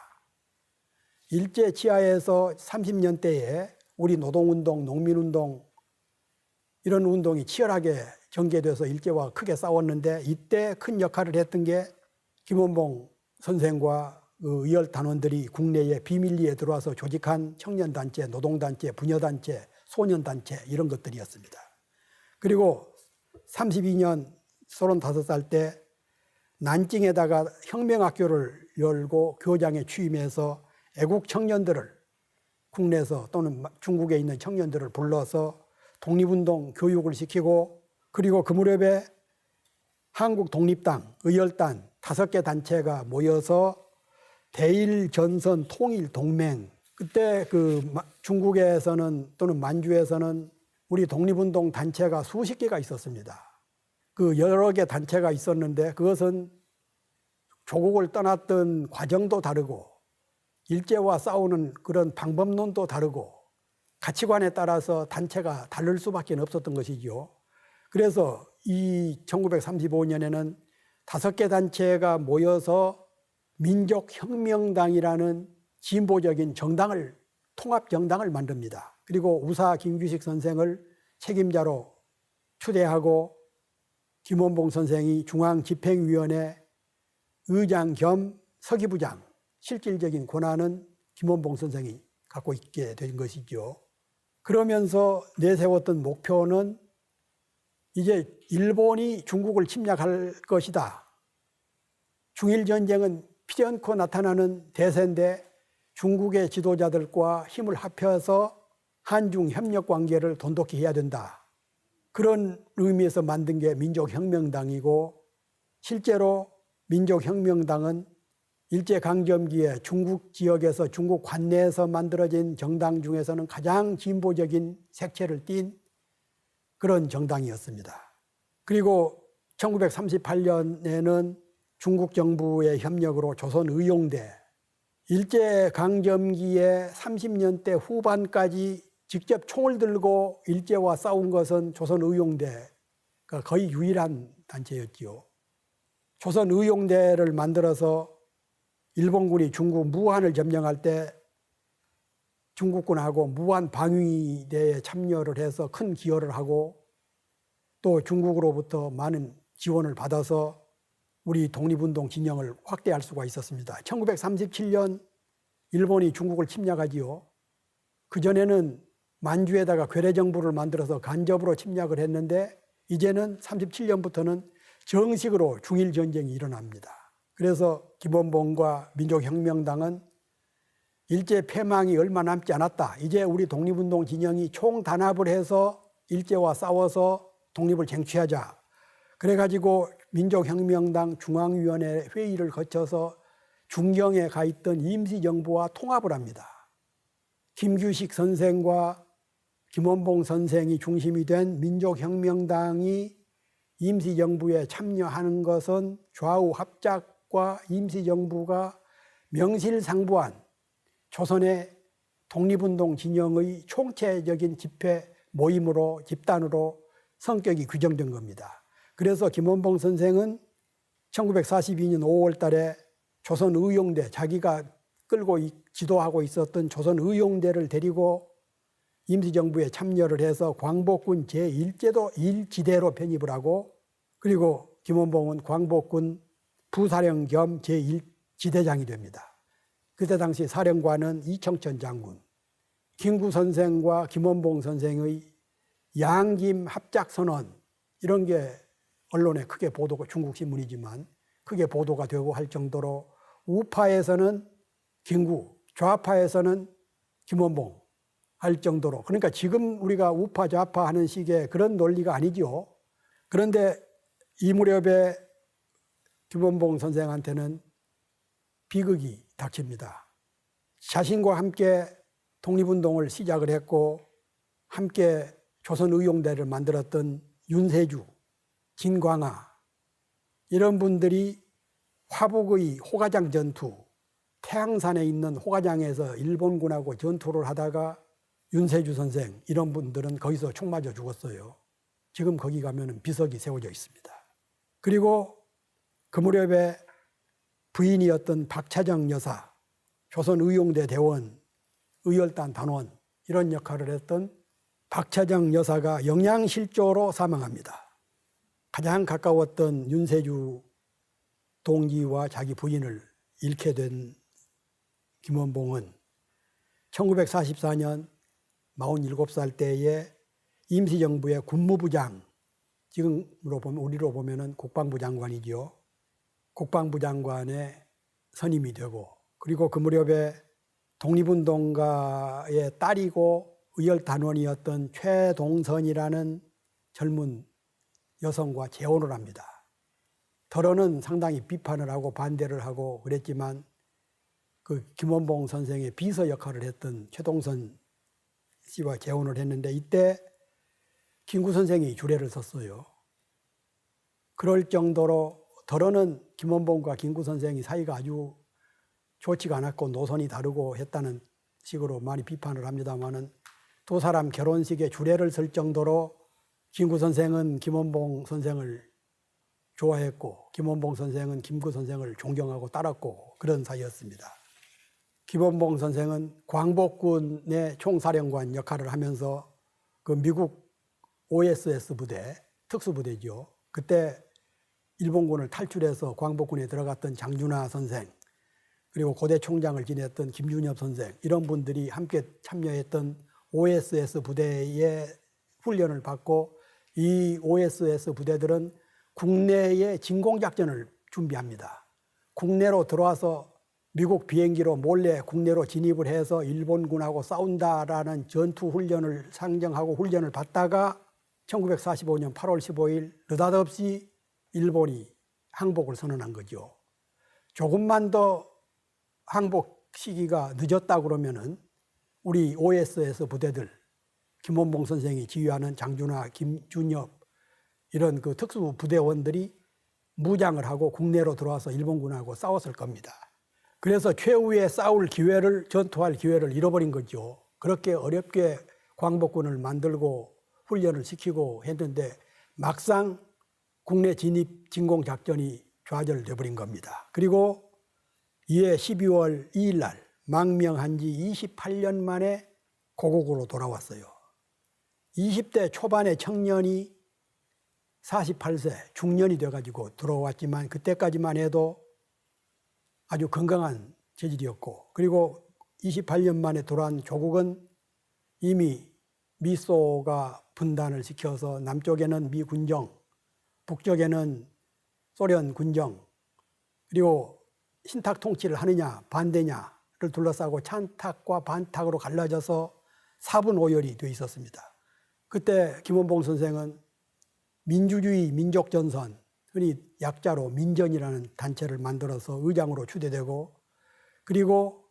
일제 치하에서 30년대에 우리 노동운동, 농민운동 이런 운동이 치열하게 전개돼서 일제와 크게 싸웠는데, 이때 큰 역할을 했던 게 김원봉 선생과 의열 단원들이 국내에 비밀리에 들어와서 조직한 청년단체, 노동단체, 부녀단체, 소년단체 이런 것들이었습니다. 그리고 32년 35살 때 난징에다가 혁명학교를 열고 교장에 취임해서 애국 청년들을, 국내에서 또는 중국에 있는 청년들을 불러서 독립운동 교육을 시키고, 그리고 그 무렵에 한국 독립당, 의열단 5개 단체가 모여서 대일전선 통일동맹, 그때 그 중국에서는 또는 만주에서는 우리 독립운동 단체가 수십 개가 있었습니다. 그 여러 개 단체가 있었는데, 그것은 조국을 떠났던 과정도 다르고 일제와 싸우는 그런 방법론도 다르고 가치관에 따라서 단체가 다를 수밖에 없었던 것이죠. 그래서 이 1935년에는 5개 단체가 모여서 민족혁명당이라는 진보적인 정당을, 통합정당을 만듭니다. 그리고 우사 김규식 선생을 책임자로 추대하고 김원봉 선생이 중앙집행위원회 의장 겸 서기부장, 실질적인 권한은 김원봉 선생이 갖고 있게 된 것이죠. 그러면서 내세웠던 목표는 이제 일본이 중국을 침략할 것이다. 중일전쟁은 피전코 나타나는 대세인데 중국의 지도자들과 힘을 합해서 한중 협력 관계를 돈독히 해야 된다. 그런 의미에서 만든 게 민족혁명당이고, 실제로 민족혁명당은 일제강점기에 중국 지역에서, 중국 관내에서 만들어진 정당 중에서는 가장 진보적인 색채를 띤 그런 정당이었습니다. 그리고 1938년에는 중국 정부의 협력으로 조선의용대, 일제강점기에 30년대 후반까지 직접 총을 들고 일제와 싸운 것은 조선의용대가 거의 유일한 단체였지요. 조선의용대를 만들어서 일본군이 중국 무한을 점령할 때 중국군하고 무한 방위대에 참여를 해서 큰 기여를 하고, 또 중국으로부터 많은 지원을 받아서 우리 독립운동 진영을 확대할 수가 있었습니다. 1937년 일본이 중국을 침략하지요. 그전에는 만주에다가 괴뢰정부를 만들어서 간접으로 침략을 했는데, 이제는 37년부터는 정식으로 중일전쟁이 일어납니다. 그래서 김원봉과 민족혁명당은 일제 패망이 얼마 남지 않았다. 이제 우리 독립운동 진영이 총단합을 해서 일제와 싸워서 독립을 쟁취하자. 그래가지고 민족혁명당 중앙위원회 회의를 거쳐서 중경에 가 있던 임시정부와 통합을 합니다. 김규식 선생과 김원봉 선생이 중심이 된 민족혁명당이 임시정부에 참여하는 것은 좌우 합작과 임시정부가 명실상부한 조선의 독립운동 진영의 총체적인 집회 모임으로, 집단으로 성격이 규정된 겁니다. 그래서 김원봉 선생은 1942년 5월 달에 조선의용대, 자기가 끌고 지도하고 있었던 조선의용대를 데리고 임시정부에 참여를 해서 광복군 제1제도 1지대로 편입을 하고, 그리고 김원봉은 광복군 부사령 겸 제1지대장이 됩니다. 그때 당시 사령관은 이청천 장군, 김구 선생과 김원봉 선생의 양김 합작선언 이런 게 언론에 크게 보도가, 중국 신문이지만 크게 보도가 되고 할 정도로 우파에서는 김구, 좌파에서는 김원봉 할 정도로, 그러니까 지금 우리가 우파 좌파 하는 식의 그런 논리가 아니죠. 그런데 이 무렵에 김원봉 선생한테는 비극이 닥칩니다. 자신과 함께 독립운동을 시작을 했고 함께 조선의용대를 만들었던 윤세주, 진광아 이런 분들이 화북의 호가장 전투, 태양산에 있는 호가장에서 일본군하고 전투를 하다가 윤세주 선생 이런 분들은 거기서 총 맞아 죽었어요. 지금 거기 가면 비석이 세워져 있습니다. 그리고 그 무렵에 부인이었던 박차정 여사, 조선의용대 대원, 의열단 단원 이런 역할을 했던 박차정 여사가 영양실조로 사망합니다. 가장 가까웠던 윤세주 동지와 자기 부인을 잃게 된 김원봉은 1944년 47살 때에 임시정부의 군무부장, 지금으로 보면 우리로 보면은 국방부 장관이죠. 국방부 장관에 선임이 되고, 그리고 그 무렵에 독립운동가의 딸이고 의열단원이었던 최동선이라는 젊은 여성과 재혼을 합니다. 더러는 상당히 비판을 하고 반대를 하고 그랬지만 그 김원봉 선생의 비서 역할을 했던 최동선 씨와 재혼을 했는데 이때 김구 선생이 주례를 섰어요. 그럴 정도로 더러는 김원봉과 김구 선생이 사이가 아주 좋지가 않았고 노선이 다르고 했다는 식으로 많이 비판을 합니다마는 두 사람 결혼식에 주례를 설 정도로 김구 선생은 김원봉 선생을 좋아했고 김원봉 선생은 김구 선생을 존경하고 따랐고 그런 사이였습니다. 김원봉 선생은 광복군의 총사령관 역할을 하면서 그 미국 OSS 부대, 특수부대죠. 그때 일본군을 탈출해서 광복군에 들어갔던 장준하 선생, 그리고 고대 총장을 지냈던 김준엽 선생 이런 분들이 함께 참여했던 OSS 부대의 훈련을 받고 이 OSS 부대들은 국내에 진공작전을 준비합니다. 국내로 들어와서 미국 비행기로 몰래 국내로 진입을 해서 일본군하고 싸운다라는 전투 훈련을 상정하고 훈련을 받다가 1945년 8월 15일 느닷없이 일본이 항복을 선언한 거죠. 조금만 더 항복 시기가 늦었다 그러면은 우리 OSS 부대들, 김원봉 선생이 지휘하는 장준하, 김준엽 이런 그 특수 부대원들이 무장을 하고 국내로 들어와서 일본군하고 싸웠을 겁니다. 그래서 최후의 싸울 기회를, 전투할 기회를 잃어버린 거죠. 그렇게 어렵게 광복군을 만들고 훈련을 시키고 했는데 막상 국내 진입 진공작전이 좌절돼 버린 겁니다. 그리고 이해 12월 2일 날 망명한 지 28년 만에 고국으로 돌아왔어요. 20대 초반의 청년이 48세 중년이 돼가지고 들어왔지만 그때까지만 해도 아주 건강한 체질이었고, 그리고 28년 만에 돌아온 조국은 이미 미소가 분단을 시켜서 남쪽에는 미군정, 북쪽에는 소련 군정, 그리고 신탁 통치를 하느냐 반대냐를 둘러싸고 찬탁과 반탁으로 갈라져서 사분오열이 되어 있었습니다. 그때 김원봉 선생은 민주주의 민족전선, 흔히 약자로 민전이라는 단체를 만들어서 의장으로 추대되고, 그리고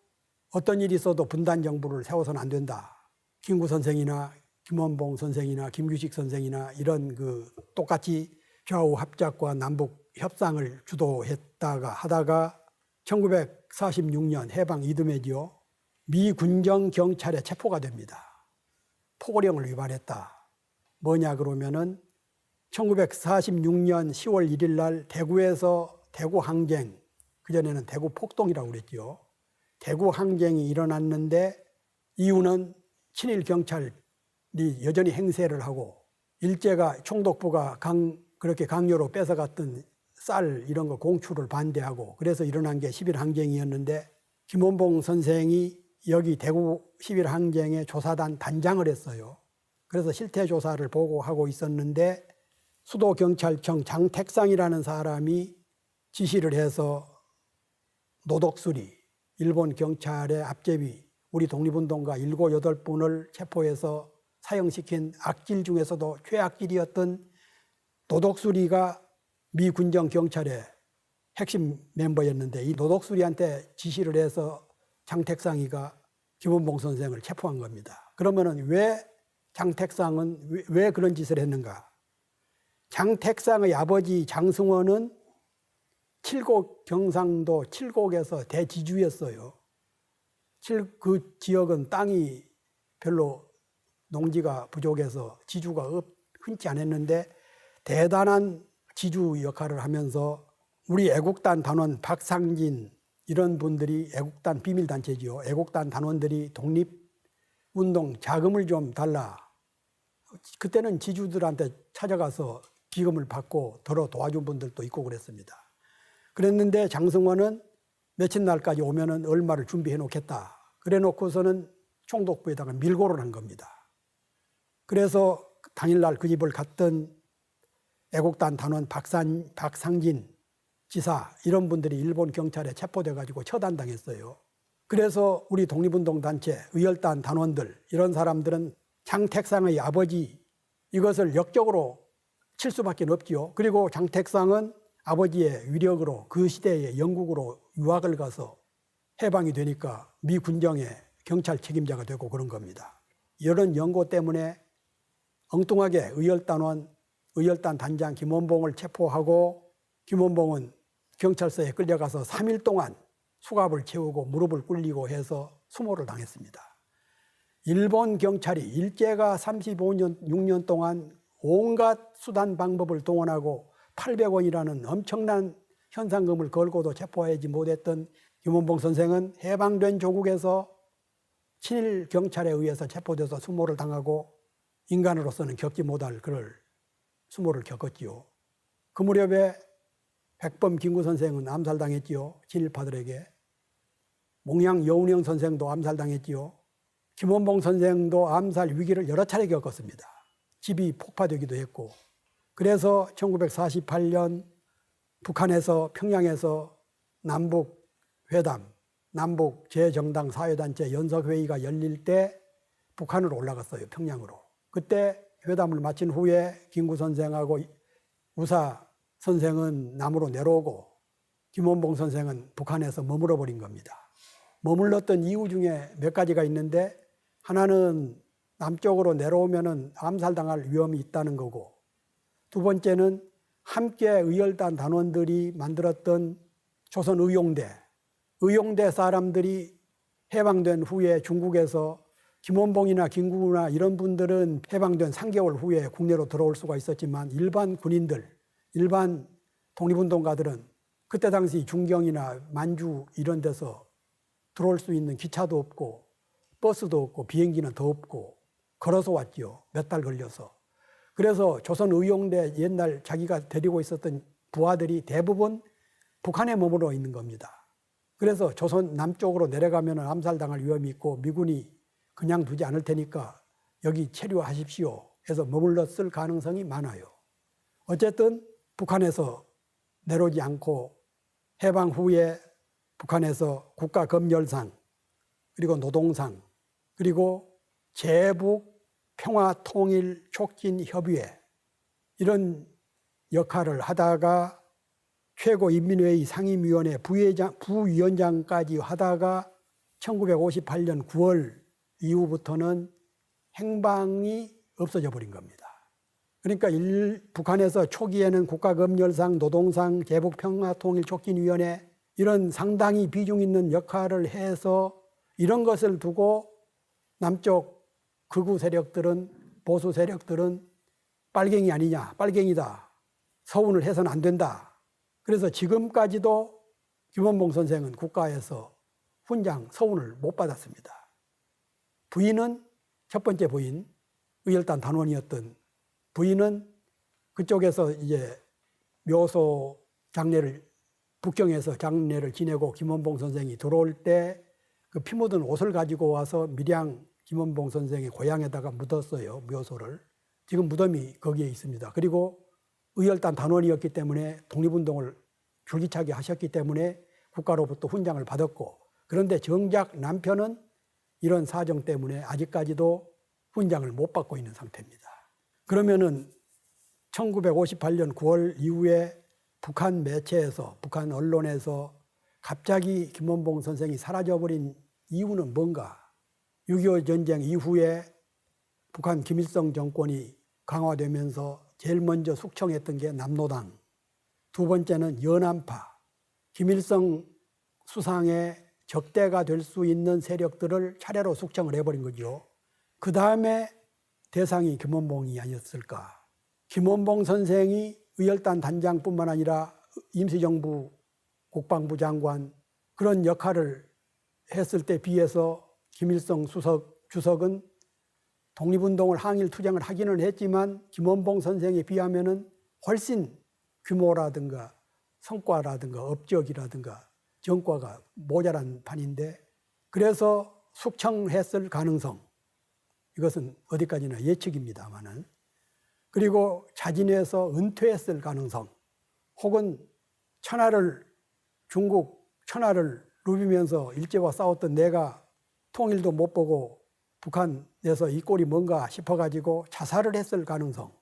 어떤 일이 있어도 분단 정부를 세워서는 안 된다. 김구 선생이나 김원봉 선생이나 김규식 선생이나 이런 그 똑같이 좌우 합작과 남북 협상을 주도했다가 하다가 1946년 해방 이듬해지요. 미 군정 경찰에 체포가 됩니다. 포고령을 위반했다. 뭐냐 그러면은 1946년 10월 1일 날 대구에서 대구 항쟁, 그전에는 대구 폭동이라고 그랬죠. 대구 항쟁이 일어났는데 이유는 친일 경찰이 여전히 행세를 하고 일제가 총독부가 그렇게 강요로 뺏어갔던 쌀 이런 거 공출을 반대하고 그래서 일어난 게 11항쟁이었는데 김원봉 선생이 여기 대구 11항쟁의 조사단 단장을 했어요. 그래서 실태 조사를 보고하고 있었는데 수도경찰청 장택상이라는 사람이 지시를 해서 노독수리, 일본 경찰의 앞제비, 우리 독립운동가 7, 8분을 체포해서 사형시킨 악질 중에서도 최악질이었던 노독수리가 미 군정 경찰의 핵심 멤버였는데 이 노독수리한테 지시를 해서 장택상이가 김원봉 선생을 체포한 겁니다. 그러면은 왜 장택상은 왜 그런 짓을 했는가? 장택상의 아버지 장승원은 칠곡 경상도 칠곡에서 대지주였어요. 그 지역은 땅이 별로 농지가 부족해서 지주가 흔치 않았는데 대단한 지주 역할을 하면서 우리 애국단 단원 박상진 이런 분들이 애국단 비밀단체지요. 애국단 단원들이 독립운동 자금을 좀 달라. 그때는 지주들한테 찾아가서 기금을 받고 덜어 도와준 분들도 있고 그랬습니다. 그랬는데 장승원은 며칠 날까지 오면은 얼마를 준비해 놓겠다. 그래 놓고서는 총독부에다가 밀고를 한 겁니다. 그래서 당일날 그 집을 갔던 애국단 단원 박상진 지사 이런 분들이 일본 경찰에 체포돼 가지고 처단당했어요. 그래서 우리 독립운동 단체 의열단 단원들 이런 사람들은 장택상의 아버지 이것을 역적으로 칠 수밖에 없지요. 그리고 장택상은 아버지의 위력으로 그 시대에 영국으로 유학을 가서 해방이 되니까 미 군정의 경찰 책임자가 되고 그런 겁니다. 이런 연고 때문에 엉뚱하게 의열단 단장 김원봉을 체포하고 김원봉은 경찰서에 끌려가서 3일 동안 수갑을 채우고 무릎을 꿇리고 해서 수모를 당했습니다. 일본 경찰이 일제가 35년, 6년 동안 온갖 수단 방법을 동원하고 800원이라는 엄청난 현상금을 걸고도 체포하지 못했던 김원봉 선생은 해방된 조국에서 친일 경찰에 의해서 체포돼서 수모를 당하고 인간으로서는 겪지 못할 그럴 수모를 겪었지요. 그 무렵에 백범 김구 선생은 암살당했지요. 친일파들에게. 몽양 여운형 선생도 암살당했지요. 김원봉 선생도 암살 위기를 여러 차례 겪었습니다. 집이 폭파되기도 했고. 그래서 1948년 북한에서 평양에서 남북회담, 남북 재정당 사회단체 연석회의가 열릴 때 북한으로 올라갔어요. 평양으로. 그때 회담을 마친 후에 김구 선생하고 우사 선생은 남으로 내려오고 김원봉 선생은 북한에서 머물러 버린 겁니다. 머물렀던 이유 중에 몇 가지가 있는데 하나는 남쪽으로 내려오면은 암살당할 위험이 있다는 거고 두 번째는 함께 의열단 단원들이 만들었던 조선의용대, 의용대 사람들이 해방된 후에 중국에서 김원봉이나 김구나 이런 분들은 해방된 3개월 후에 국내로 들어올 수가 있었지만 일반 군인들, 일반 독립운동가들은 그때 당시 중경이나 만주 이런 데서 들어올 수 있는 기차도 없고 버스도 없고 비행기는 더 없고 걸어서 왔죠. 몇 달 걸려서. 그래서 조선의용대 옛날 자기가 데리고 있었던 부하들이 대부분 북한에 머물러 있는 겁니다. 그래서 조선 남쪽으로 내려가면 암살당할 위험이 있고 미군이 그냥 두지 않을 테니까 여기 체류하십시오 해서 머물렀을 가능성이 많아요. 어쨌든 북한에서 내려오지 않고 해방 후에 북한에서 국가검열상 그리고 노동상 그리고 제북 평화통일촉진협의회 이런 역할을 하다가 최고인민회의 상임위원회 부위원장까지 하다가 1958년 9월 이후부터는 행방이 없어져 버린 겁니다. 그러니까 북한에서 초기에는 국가검열상, 노동상, 제북평화통일촉진위원회 이런 상당히 비중 있는 역할을 해서 이런 것을 두고 남쪽 극우 세력들은 보수 세력들은 빨갱이 아니냐, 빨갱이다. 서운을 해서는 안 된다. 그래서 지금까지도 김원봉 선생은 국가에서 훈장, 서운을 못 받았습니다. 부인은 첫 번째 부인, 의열단 단원이었던 부인은 그쪽에서 이제 묘소 북경에서 장례를 지내고 김원봉 선생이 들어올 때 그 피 묻은 옷을 가지고 와서 밀양 김원봉 선생의 고향에다가 묻었어요. 묘소를. 지금 무덤이 거기에 있습니다. 그리고 의열단 단원이었기 때문에 독립운동을 줄기차게 하셨기 때문에 국가로부터 훈장을 받았고, 그런데 정작 남편은 이런 사정 때문에 아직까지도 훈장을 못 받고 있는 상태입니다. 그러면은 1958년 9월 이후에 북한 매체에서, 북한 언론에서 갑자기 김원봉 선생이 사라져버린 이유는 뭔가? 6.25 전쟁 이후에 북한 김일성 정권이 강화되면서 제일 먼저 숙청했던 게 남로당, 두 번째는 연안파, 김일성 수상의 적대가 될 수 있는 세력들을 차례로 숙청을 해버린 거죠. 그 다음에 대상이 김원봉이 아니었을까. 김원봉 선생이 의열단 단장뿐만 아니라 임시정부 국방부 장관 그런 역할을 했을 때 비해서 김일성 주석은 독립운동을 항일 투쟁을 하기는 했지만 김원봉 선생에 비하면은 훨씬 규모라든가 성과라든가 업적이라든가 전과가 모자란 판인데, 그래서 숙청했을 가능성, 이것은 어디까지나 예측입니다만은, 그리고 자진해서 은퇴했을 가능성, 혹은 중국 천하를 누비면서 일제와 싸웠던 내가 통일도 못 보고 북한에서 이 꼴이 뭔가 싶어가지고 자살을 했을 가능성,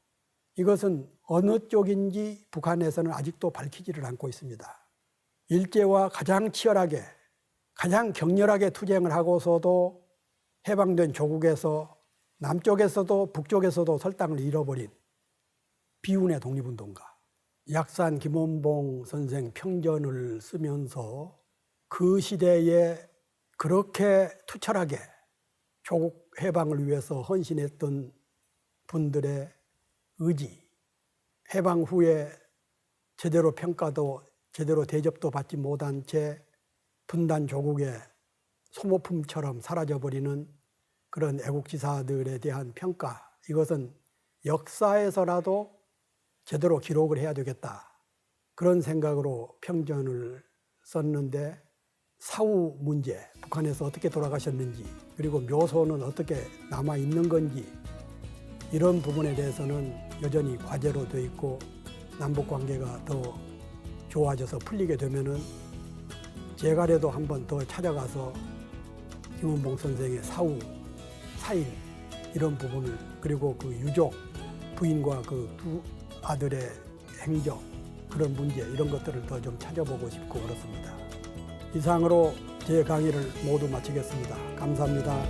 이것은 어느 쪽인지 북한에서는 아직도 밝히지를 않고 있습니다. 일제와 가장 치열하게, 가장 격렬하게 투쟁을 하고서도 해방된 조국에서 남쪽에서도 북쪽에서도 설당을 잃어버린 비운의 독립운동가, 약산 김원봉 선생 평전을 쓰면서 그 시대에 그렇게 투철하게 조국 해방을 위해서 헌신했던 분들의 의지, 해방 후에 제대로 평가도 제대로 대접도 받지 못한 채 분단 조국의 소모품처럼 사라져버리는 그런 애국지사들에 대한 평가, 이것은 역사에서라도 제대로 기록을 해야 되겠다, 그런 생각으로 평전을 썼는데, 사후 문제, 북한에서 어떻게 돌아가셨는지, 그리고 묘소는 어떻게 남아있는 건지, 이런 부분에 대해서는 여전히 과제로 돼 있고, 남북관계가 더 좋아져서 풀리게 되면은 제가라도 한 번 더 찾아가서 김원봉 선생의 사후, 사일, 이런 부분을, 그리고 그 유족, 부인과 그 두 아들의 행적, 그런 문제, 이런 것들을 더 좀 찾아보고 싶고 그렇습니다. 이상으로 제 강의를 모두 마치겠습니다. 감사합니다.